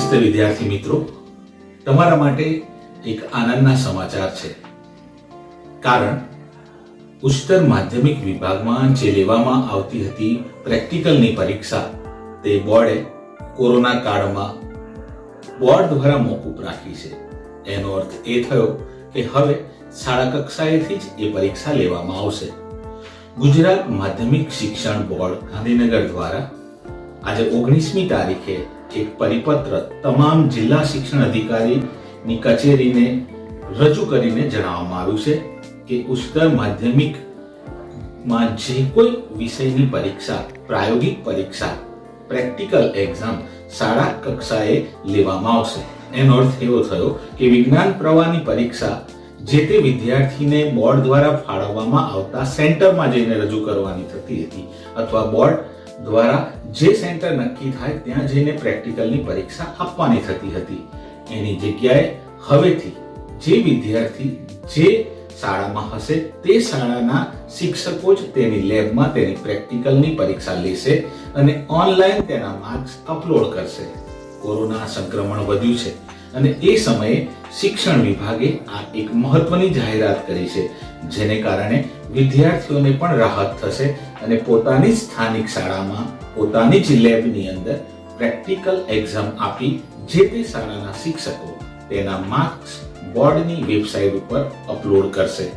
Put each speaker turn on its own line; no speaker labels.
નમસ્તે વિદ્યાર્થી મિત્રો, તમારા માટે એક આનંદના સમાચાર છે. કારણ ઉચ્ચતર માધ્યમિક વિભાગમાં જે લેવામાં આવતી હતી પ્રેક્ટિકલની પરીક્ષા, તે બોર્ડે કોરોના કાળમાં બોર્ડ દ્વારા મોકૂફ રાખી છે. એનો અર્થ એ થયો કે હવે શાળા કક્ષાએથી જ એ પરીક્ષા લેવામાં આવશે. ગુજરાત માધ્યમિક શિક્ષણ બોર્ડ ગાંધીનગર દ્વારા આજે 19મી તારીખે એક પરિપત્ર તમામ જિલ્લા શિક્ષણ અધિકારીની કચેરીને રજૂ કરીને જણાવવામાં આવ્યું છે કે ઉચ્ચતર માધ્યમિકમાં જે કોઈ વિષયની પરીક્ષા, પ્રાયોગિક પરીક્ષા, પ્રેક્ટિકલ એક્ઝામ શાળા કક્ષાએ લેવામાં આવશે. એનો અર્થ એવો થયો કે વિજ્ઞાન પ્રવાહની પરીક્ષા જે તે વિદ્યાર્થીને બોર્ડ દ્વારા ફાળવવામાં આવતા સેન્ટરમાં જઈને રજૂ કરવાની થતી હતી, અથવા બોર્ડ દ્વારા જે સેન્ટર નક્કી થાય ત્યાં જઈને પ્રેક્ટિકલની પરીક્ષા આપવાની થતી હતી. એની જગ્યાએ હવેથી જે વિદ્યાર્થી જે શાળામાં હશે તે શાળાના શિક્ષકો જ તેની લેબમાં તેની પ્રેક્ટિકલની પરીક્ષા લેશે અને ઓનલાઈન તેના માર્ક્સ અપલોડ કરશે. કોરોના સંક્રમણ વધ્યું છે અને એ સમયે શિક્ષણ વિભાગે આ એક મહત્વની જાહેરાત કરી છે, જેને કારણે વિદ્યાર્થીઓને પણ રાહત થશે અને પોતાની સ્થાનિક શાળામાં પોતાની જ લેબની અંદર પ્રેક્ટિકલ એક્ઝામ આપી જે તે શાળાના શિક્ષકો તેના માર્ક્સ બોર્ડની વેબસાઇટ ઉપર અપલોડ કરશે.